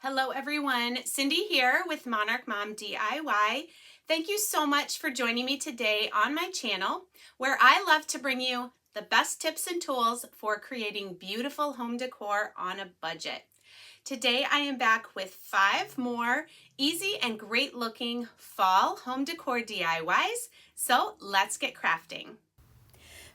Hello everyone, Cindy here with Monarch Mom DIY. Thank you so much for joining me today on my channel, where I love to bring you the best tips and tools for creating beautiful home decor on a budget. Today I am back with 5 more easy and great looking fall home decor DIYs, so let's get crafting.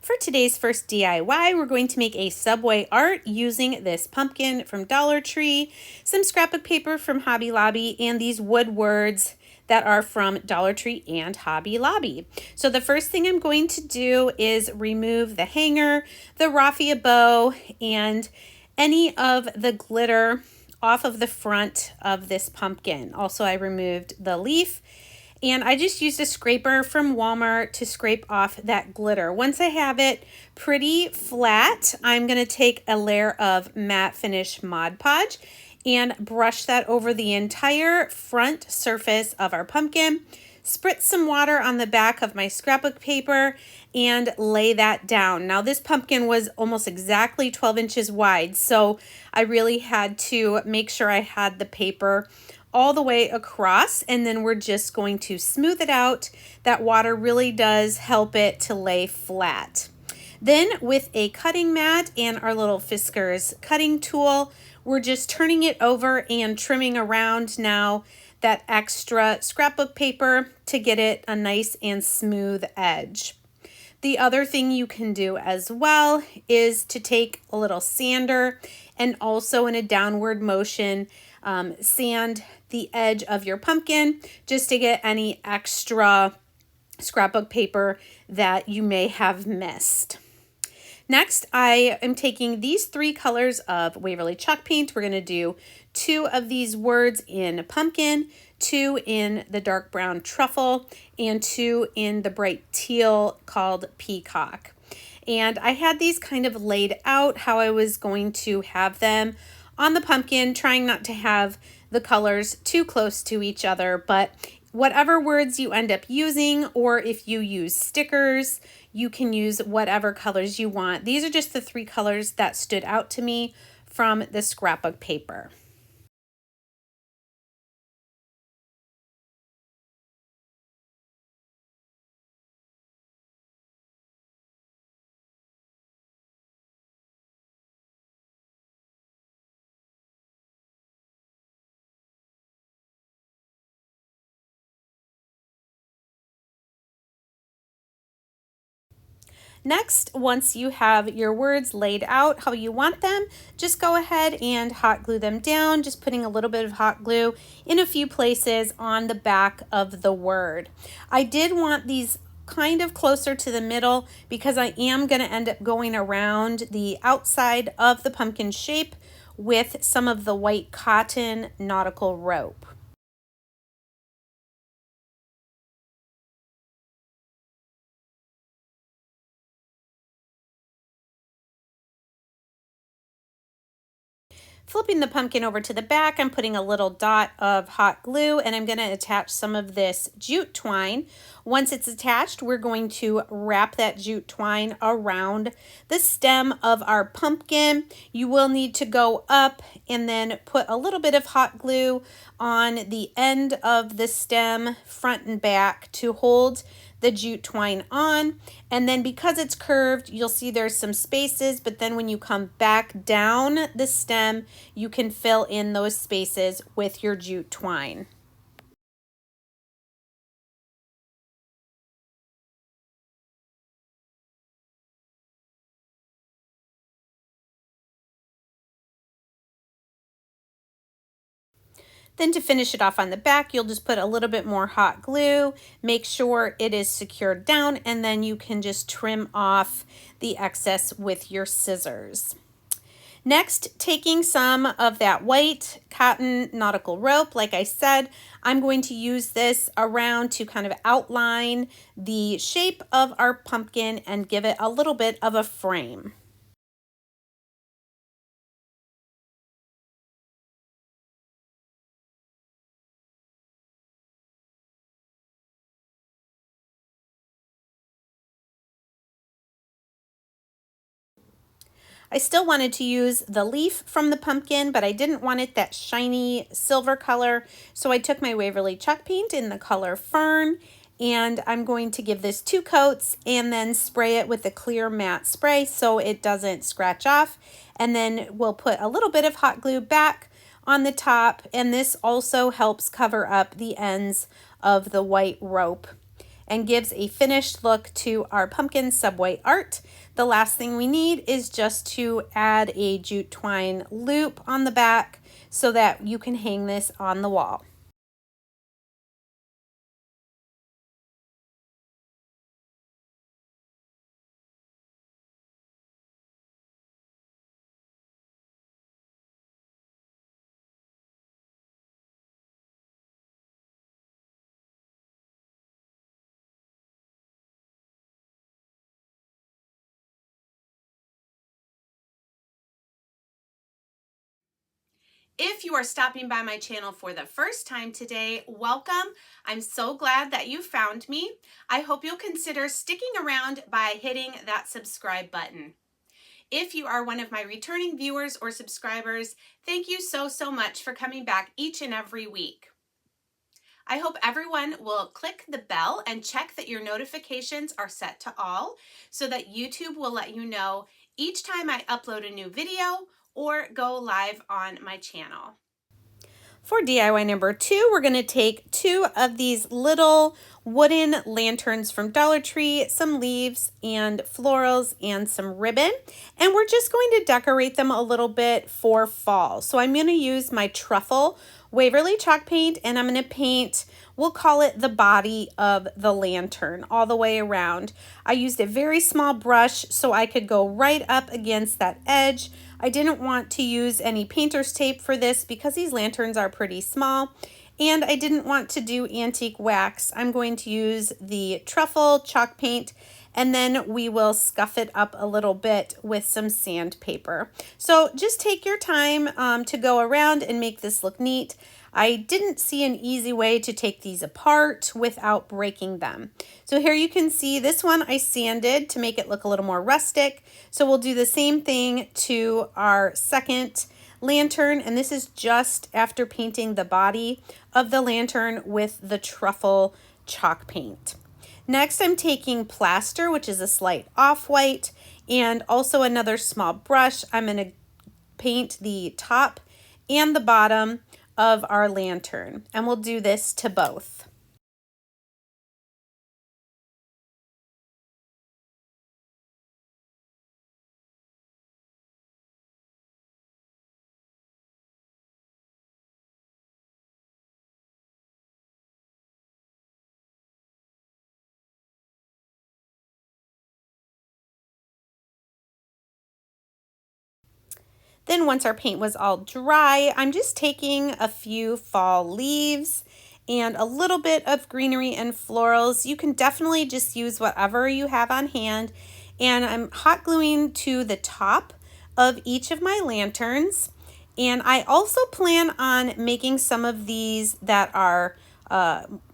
For today's first DIY, we're going to make a subway art using this pumpkin from Dollar Tree, some scrapbook paper from Hobby Lobby, and these wood words that are from Dollar Tree and Hobby Lobby. So the first thing I'm going to do is remove the hanger, the raffia bow, and any of the glitter off of the front of this pumpkin. Also, I removed the leaf. And I just used a scraper from Walmart to scrape off that glitter. Once I have it pretty flat, I'm going to take a layer of matte finish Mod Podge and brush that over the entire front surface of our pumpkin. Spritz some water on the back of my scrapbook paper and lay that down. Now this pumpkin was almost exactly 12 inches wide, so I really had to make sure I had the paper all the way across, and then we're just going to smooth it out. That water really does help it to lay flat. Then with a cutting mat and our little Fiskars cutting tool, we're just turning it over and trimming around now that extra scrapbook paper to get it a nice and smooth edge. The other thing you can do as well is to take a little sander and also in a downward motion sand the edge of your pumpkin just to get any extra scrapbook paper that you may have missed. Next, I am taking these 3 colors of Waverly chalk paint. We're going to do 2 of these words in pumpkin, 2 in the dark brown truffle, and 2 in the bright teal called Peacock. And I had these kind of laid out how I was going to have them on the pumpkin, trying not to have the colors too close to each other, but whatever words you end up using, or if you use stickers, you can use whatever colors you want. These are just the 3 colors that stood out to me from the scrapbook paper. Next, once you have your words laid out how you want them, just go ahead and hot glue them down, just putting a little bit of hot glue in a few places on the back of the word. I did want these kind of closer to the middle because I am going to end up going around the outside of the pumpkin shape with some of the white cotton nautical rope. Flipping the pumpkin over to the back, I'm putting a little dot of hot glue and I'm going to attach some of this jute twine. Once it's attached, we're going to wrap that jute twine around the stem of our pumpkin. You will need to go up and then put a little bit of hot glue on the end of the stem, front and back, to hold the jute twine on. And then because it's curved, you'll see there's some spaces, but then when you come back down the stem, you can fill in those spaces with your jute twine. Then to finish it off on the back, you'll just put a little bit more hot glue, make sure it is secured down, and then you can just trim off the excess with your scissors. Next, taking some of that white cotton nautical rope, like I said, I'm going to use this around to kind of outline the shape of our pumpkin and give it a little bit of a frame. I still wanted to use the leaf from the pumpkin, but I didn't want it that shiny silver color. So I took my Waverly chalk paint in the color Fern, and I'm going to give this 2 coats and then spray it with the clear matte spray so it doesn't scratch off. And then we'll put a little bit of hot glue back on the top, and this also helps cover up the ends of the white rope and gives a finished look to our pumpkin subway art. The last thing we need is just to add a jute twine loop on the back so that you can hang this on the wall. If you are stopping by my channel for the first time today, welcome. I'm so glad that you found me. I hope you'll consider sticking around by hitting that subscribe button. If you are one of my returning viewers or subscribers, thank you so much for coming back each and every week. I hope everyone will click the bell and check that your notifications are set to all so that YouTube will let you know each time I upload a new video or go live on my channel. For DIY number 2, we're going to take 2 of these little wooden lanterns from Dollar Tree, some leaves and florals and some ribbon, and we're just going to decorate them a little bit for fall. So I'm going to use my Truffle Waverly chalk paint, and I'm going to paint, we'll call it the body of the lantern all the way around. I used a very small brush so I could go right up against that edge. I didn't want to use any painter's tape for this because these lanterns are pretty small, and I didn't want to do antique wax. I'm going to use the Truffle chalk paint, and then we will scuff it up a little bit with some sandpaper. So just take your time to go around and make this look neat. I didn't see an easy way to take these apart without breaking them. So here you can see this one I sanded to make it look a little more rustic. So we'll do the same thing to our second lantern, and this is just after painting the body of the lantern with the Truffle chalk paint. Next, I'm taking plaster, which is a slight off-white, and also another small brush. I'm going to paint the top and the bottom of our lantern, and we'll do this to both. Then once our paint was all dry, I'm just taking a few fall leaves and a little bit of greenery and florals. You can definitely just use whatever you have on hand. And I'm hot gluing to the top of each of my lanterns. And I also plan on making some of these that are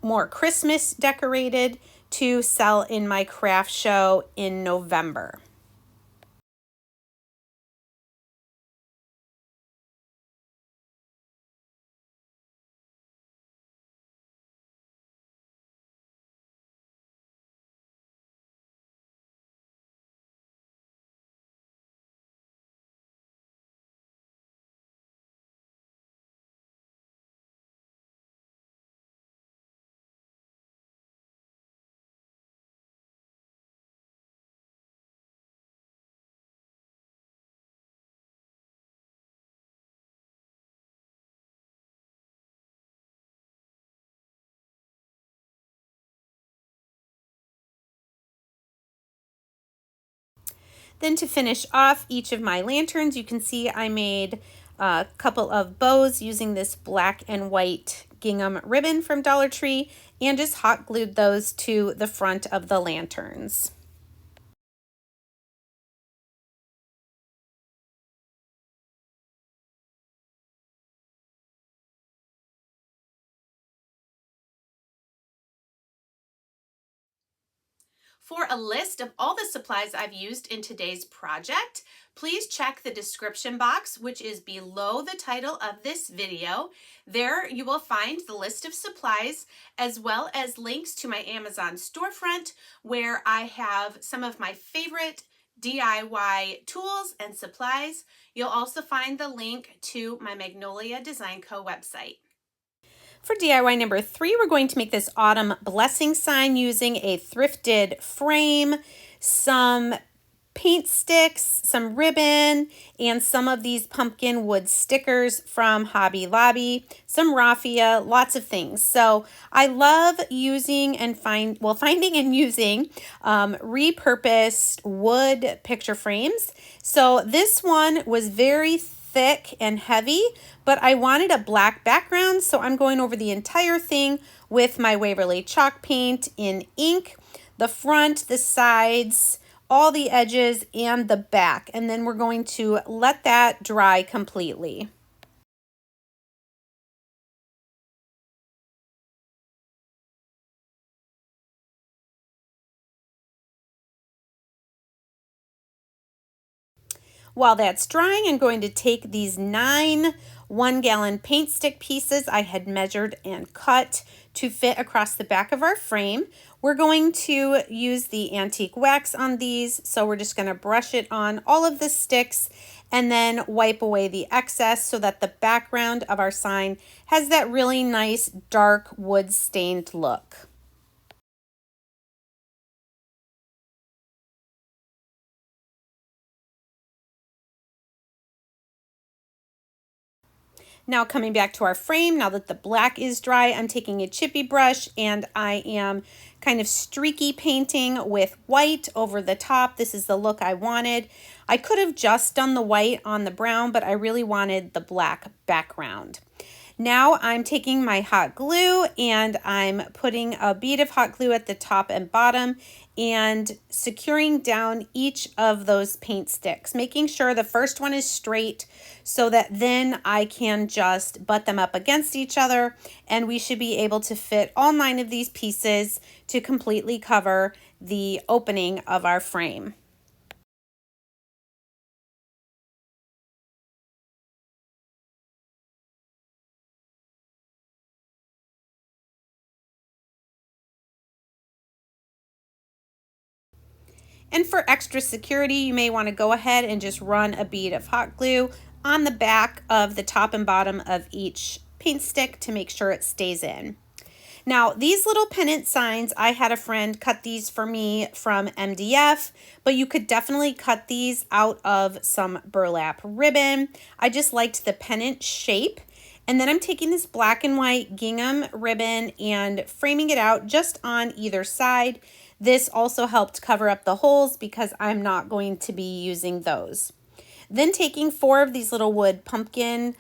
more Christmas decorated to sell in my craft show in November. Then to finish off each of my lanterns, you can see I made a couple of bows using this black and white gingham ribbon from Dollar Tree and just hot glued those to the front of the lanterns. For a list of all the supplies I've used in today's project, please check the description box, which is below the title of this video. There you will find the list of supplies as well as links to my Amazon storefront where I have some of my favorite DIY tools and supplies. You'll also find the link to my Magnolia Design Co. website. For DIY number 3, we're going to make this autumn blessing sign using a thrifted frame, some paint sticks, some ribbon, and some of these pumpkin wood stickers from Hobby Lobby, some raffia, lots of things. So I love using and finding and using repurposed wood picture frames. So this one was very thick and heavy, but I wanted a black background, so I'm going over the entire thing with my Waverly chalk paint in ink, the front, the sides, all the edges, and the back, and then we're going to let that dry completely. While that's drying, I'm going to take these 9 1-gallon paint stick pieces I had measured and cut to fit across the back of our frame. We're going to use the antique wax on these, so we're just going to brush it on all of the sticks and then wipe away the excess so that the background of our sign has that really nice dark wood stained look. Now coming back to our frame, now that the black is dry, I'm taking a chippy brush and I am kind of streaky painting with white over the top. This is the look I wanted. I could have just done the white on the brown, but I really wanted the black background. Now I'm taking my hot glue and I'm putting a bead of hot glue at the top and bottom and securing down each of those paint sticks, making sure the first one is straight so that then I can just butt them up against each other, and we should be able to fit all 9 of these pieces to completely cover the opening of our frame. And for extra security, you may want to go ahead and just run a bead of hot glue on the back of the top and bottom of each paint stick to make sure it stays in. Now, these little pennant signs, I had a friend cut these for me from MDF, but you could definitely cut these out of some burlap ribbon. I just liked the pennant shape. And then I'm taking this black and white gingham ribbon and framing it out just on either side. This also helped cover up the holes because I'm not going to be using those. Then taking 4 of these little wood pumpkin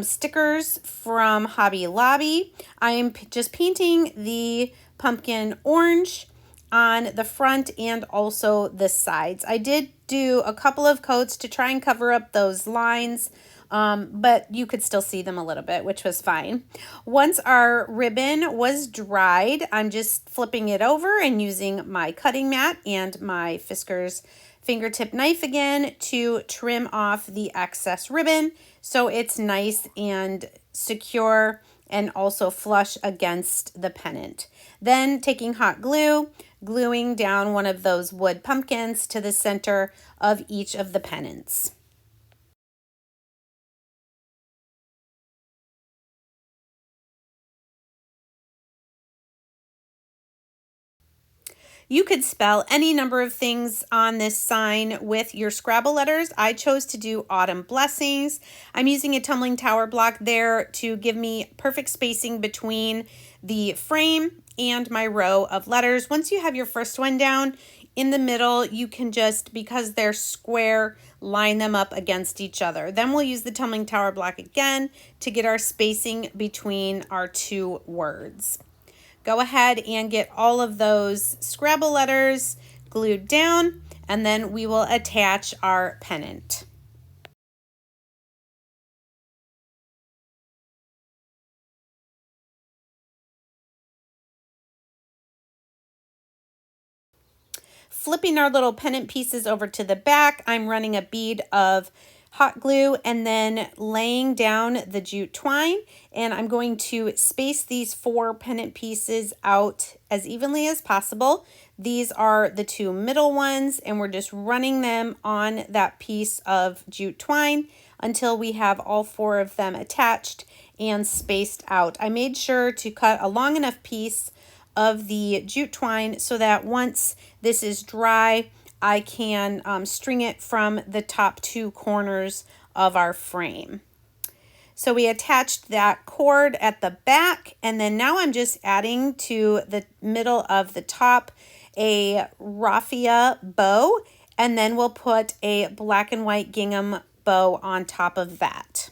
stickers from Hobby Lobby, I'm just painting the pumpkin orange on the front and also the sides. I did do a couple of coats to try and cover up those lines, but you could still see them a little bit, which was fine. Once our ribbon was dried, I'm just flipping it over and using my cutting mat and my Fiskars fingertip knife again to trim off the excess ribbon so it's nice and secure and also flush against the pennant. Then taking hot glue, gluing down one of those wood pumpkins to the center of each of the pennants. You could spell any number of things on this sign with your Scrabble letters. I chose to do Autumn Blessings. I'm using a tumbling tower block there to give me perfect spacing between the frame and my row of letters. Once you have your first one down, in the middle, you can just, because they're square, line them up against each other. Then we'll use the tumbling tower block again to get our spacing between our 2 words. Go ahead and get all of those Scrabble letters glued down, and then we will attach our pennant. flipping our little pendant pieces over to the back, I'm running a bead of hot glue and then laying down the jute twine, and I'm going to space these 4 pendant pieces out as evenly as possible. These are the 2 middle ones, and we're just running them on that piece of jute twine until we have all 4 of them attached and spaced out. I made sure to cut a long enough piece of the jute twine so that once this is dry, I can string it from the top 2 corners of our frame. So we attached that cord at the back, and then now I'm just adding to the middle of the top a raffia bow, and then we'll put a black and white gingham bow on top of that.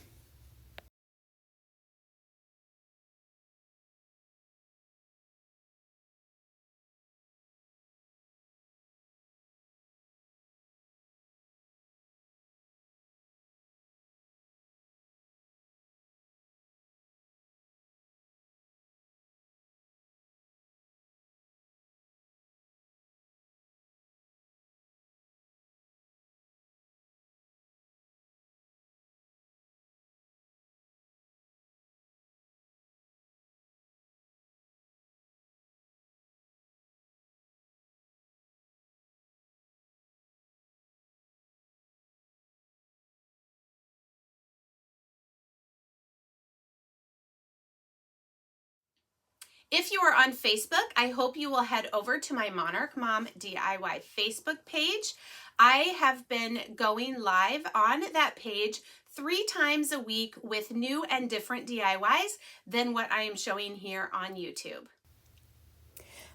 If you are on Facebook, I hope you will head over to my Monarch Mom DIY Facebook page. I have been going live on that page 3 times a week with new and different DIYs than what I am showing here on YouTube.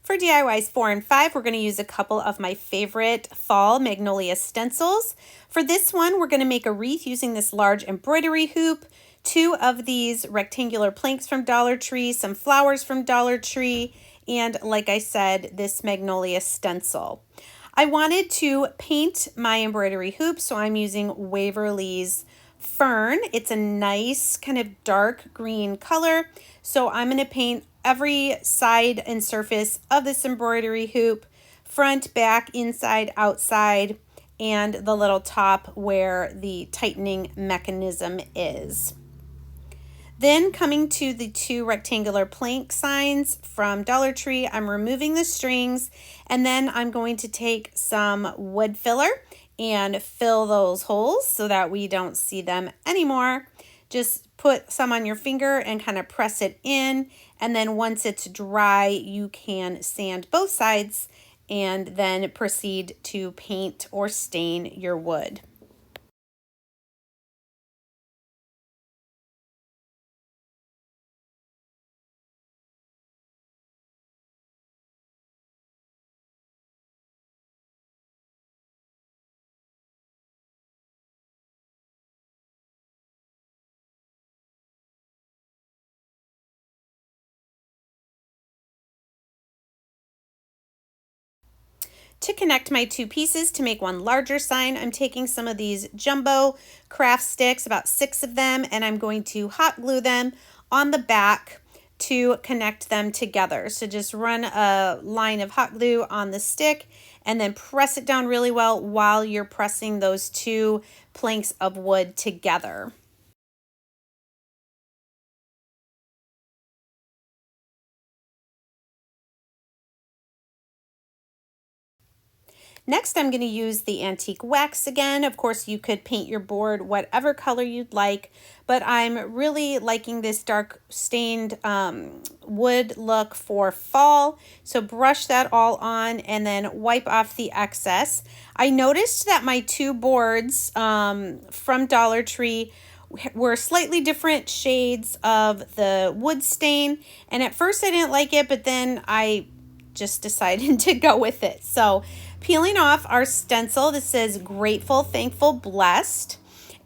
For DIYs 4 and 5, we're going to use a couple of my favorite fall Magnolia stencils. For this one, we're going to make a wreath using this large embroidery hoop, 2 of these rectangular planks from Dollar Tree, some flowers from Dollar Tree, and like I said, this Magnolia stencil. I wanted to paint my embroidery hoop, so I'm using Waverly's Fern. It's a nice kind of dark green color, so I'm going to paint every side and surface of this embroidery hoop, front, back, inside, outside, and the little top where the tightening mechanism is. Then coming to the 2 rectangular plank signs from Dollar Tree, I'm removing the strings, and then I'm going to take some wood filler and fill those holes so that we don't see them anymore. Just put some on your finger and kind of press it in, and then once it's dry, you can sand both sides and then proceed to paint or stain your wood. To connect my 2 pieces to make one larger sign, I'm taking some of these jumbo craft sticks, about 6 of them, and I'm going to hot glue them on the back to connect them together. So just run a line of hot glue on the stick and then press it down really well while you're pressing those 2 planks of wood together. Next, I'm going to use the antique wax again. Of course, you could paint your board whatever color you'd like, but I'm really liking this dark stained wood look for fall. So brush that all on and then wipe off the excess. I noticed that my 2 boards from Dollar Tree were slightly different shades of the wood stain, and at first I didn't like it, but then I just decided to go with it. So peeling off our stencil, this says grateful, thankful, blessed,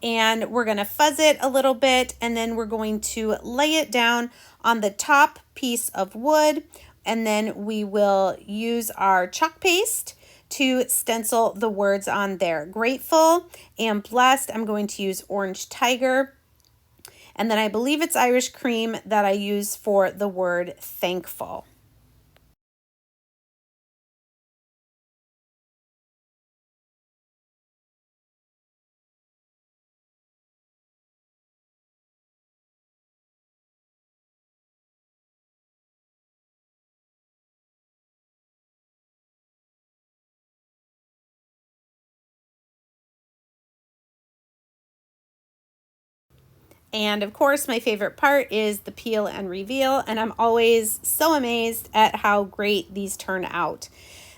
and we're going to fuzz it a little bit, and then we're going to lay it down on the top piece of wood, and then we will use our chalk paste to stencil the words on there. Grateful and blessed, I'm going to use Orange Tiger, and then I believe it's Irish Cream that I use for the word thankful. And of course, my favorite part is the peel and reveal, and I'm always so amazed at how great these turn out.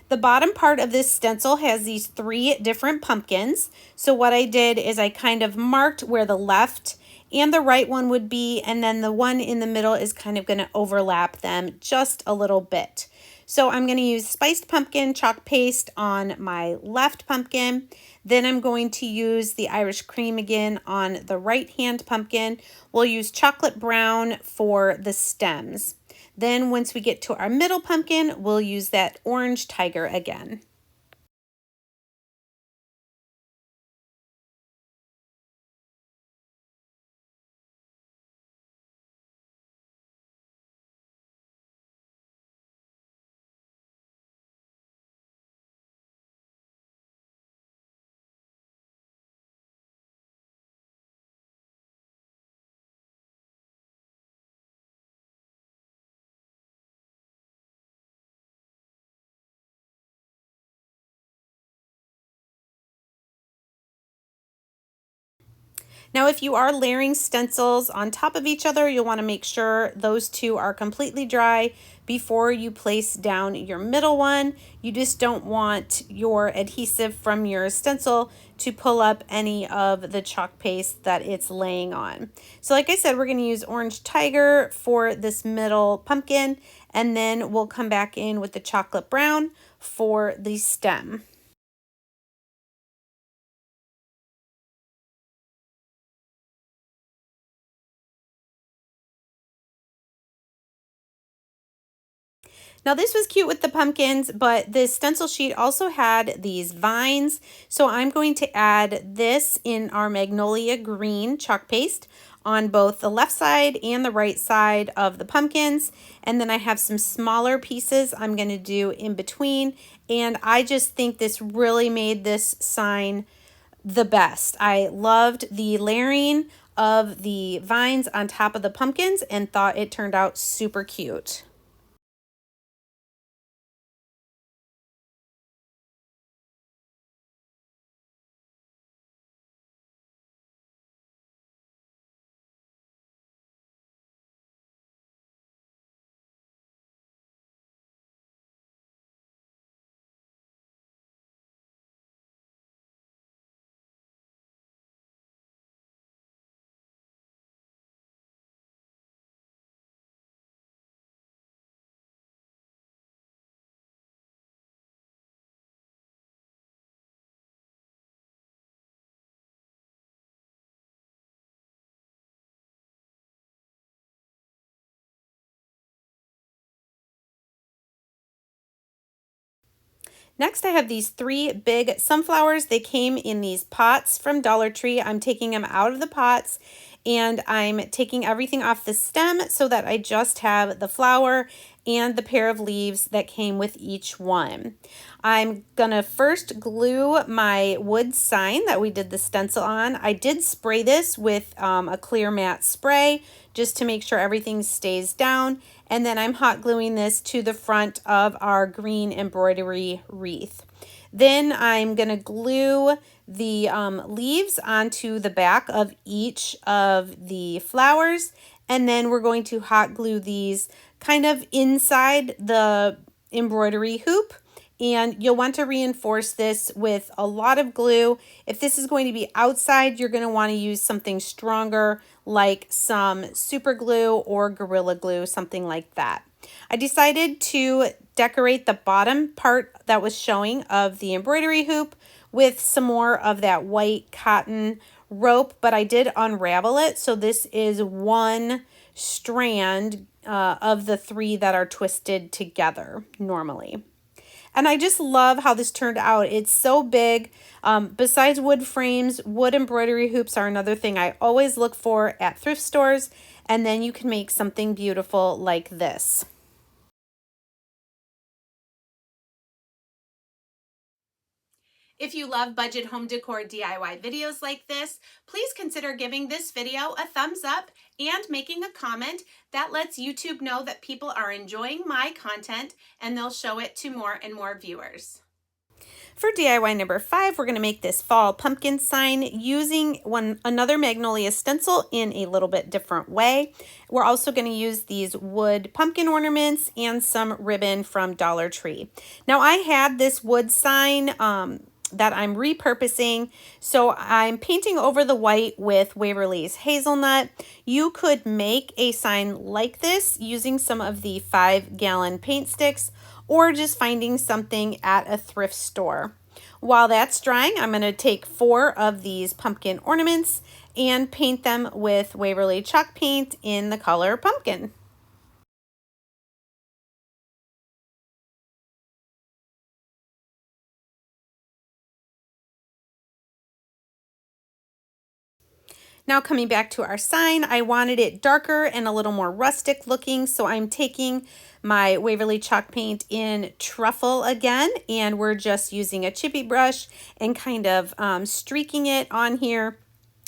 The bottom part of this stencil has these 3 different pumpkins. So what I did is I kind of marked where the left and the right one would be, and then the one in the middle is kind of going to overlap them just a little bit. So I'm going to use spiced pumpkin chalk paste on my left pumpkin. Then I'm going to use the Irish cream again on the right hand pumpkin. We'll use chocolate brown for the stems. Then once we get to our middle pumpkin, we'll use that orange tiger again. Now, if you are layering stencils on top of each other, you'll want to make sure those 2 are completely dry before you place down your middle one. You just don't want your adhesive from your stencil to pull up any of the chalk paste that it's laying on. So like I said, we're going to use orange tiger for this middle pumpkin, and then we'll come back in with the chocolate brown for the stem. Now this was cute with the pumpkins, but this stencil sheet also had these vines. So I'm going to add this in our Magnolia green chalk paste on both the left side and the right side of the pumpkins. And then I have some smaller pieces I'm going to do in between. And I just think this really made this sign the best. I loved the layering of the vines on top of the pumpkins and thought it turned out super cute. Next, I have these 3 big sunflowers. They came in these pots from Dollar Tree. I'm taking them out of the pots and I'm taking everything off the stem so that I just have the flower and the pair of leaves that came with each one. I'm gonna first glue my wood sign that we did the stencil on. I did spray this with a clear matte spray just to make sure everything stays down. And then I'm hot gluing this to the front of our green embroidery wreath. Then I'm gonna glue the leaves onto the back of each of the flowers. And then we're going to hot glue these kind of inside the embroidery hoop. And you'll want to reinforce this with a lot of glue. If this is going to be outside, you're going to want to use something stronger like some super glue or Gorilla Glue, something like that. I decided to decorate the bottom part that was showing of the embroidery hoop with some more of that white cotton rope, but I did unravel it. So this is one strand of the 3 that are twisted together normally. And I just love how this turned out. It's so big. Besides wood frames, wood embroidery hoops are another thing I always look for at thrift stores. And then you can make something beautiful like this. If you love budget home decor DIY videos like this, please consider giving this video a thumbs up and making a comment. That lets YouTube know that people are enjoying my content and they'll show it to more and more viewers. For DIY number 5, we're going to make this fall pumpkin sign using another Magnolia stencil in a little bit different way. We're also going to use these wood pumpkin ornaments and some ribbon from Dollar Tree. Now I had this wood sign that I'm repurposing, so I'm painting over the white with Waverly's hazelnut. You could make a sign like this using some of the 5-gallon paint sticks, or just finding something at a thrift store. While that's drying, I'm going to take 4 of these pumpkin ornaments and paint them with Waverly chalk paint in the color pumpkin. Now coming back to our sign, I wanted it darker and a little more rustic looking, so I'm taking my Waverly chalk paint in Truffle again, and we're just using a chippy brush and kind of streaking it on here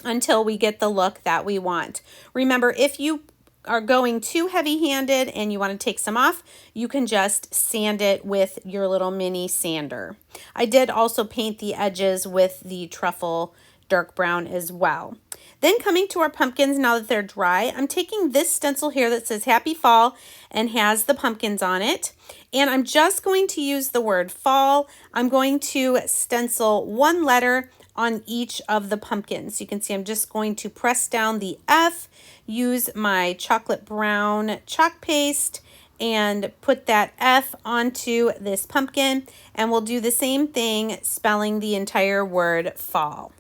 until we get the look that we want. Remember, if you are going too heavy-handed and you want to take some off, you can just sand it with your little mini sander. I did also paint the edges with the Truffle dark brown as well. Then coming to our pumpkins, now that they're dry, I'm taking this stencil here that says Happy Fall and has the pumpkins on it. And I'm just going to use the word fall. I'm going to stencil 1 letter on each of the pumpkins. You can see I'm just going to press down the F, use my chocolate brown chalk paste, and put that F onto this pumpkin. And we'll do the same thing, spelling the entire word fall.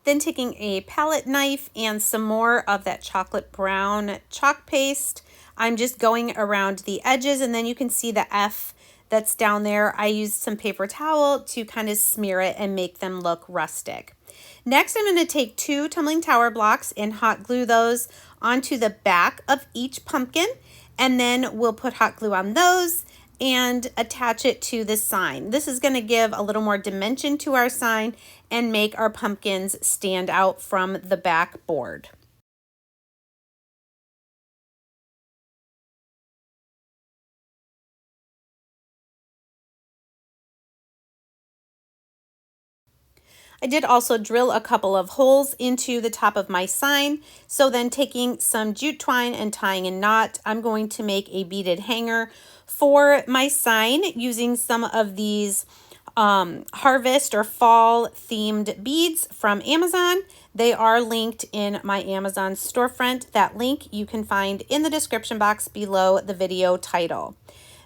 Then taking a palette knife and some more of that chocolate brown chalk paste, I'm just going around the edges, and then you can see the F that's down there. I used some paper towel to kind of smear it and make them look rustic. Next, I'm going to take 2 tumbling tower blocks and hot glue those onto the back of each pumpkin, and then we'll put hot glue on those and attach it to the sign. This is going to give a little more dimension to our sign and make our pumpkins stand out from the back board. I did also drill a couple of holes into the top of my sign. So then taking some jute twine and tying a knot, I'm going to make a beaded hanger for my sign using some of these harvest or fall themed beads from Amazon. They are linked in my Amazon storefront. That link you can find in the description box below the video title.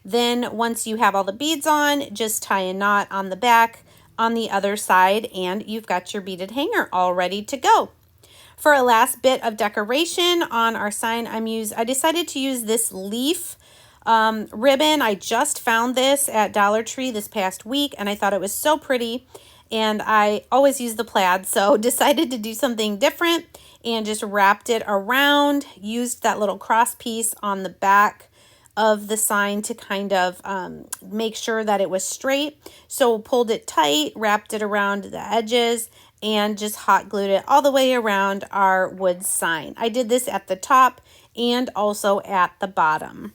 Then once you have all the beads on, just tie a knot on the back on the other side, and you've got your beaded hanger all ready to go. For a last bit of decoration on our sign, I decided to use this leaf ribbon. I just found this at Dollar Tree this past week, and I thought it was so pretty, and I always use the plaid, so decided to do something different and just wrapped it around, used that little cross piece on the back of the sign to kind of make sure that it was straight. So pulled it tight, wrapped it around the edges, and just hot glued it all the way around our wood sign. I did this at the top and also at the bottom.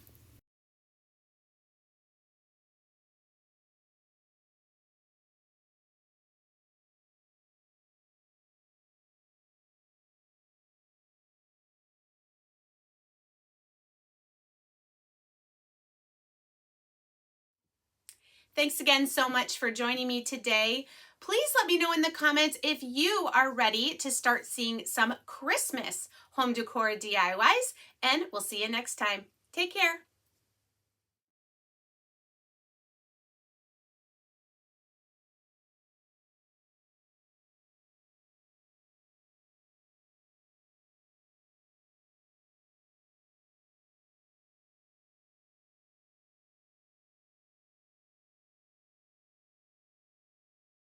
Thanks again so much for joining me today. Please let me know in the comments if you are ready to start seeing some Christmas home decor DIYs, and we'll see you next time. Take care.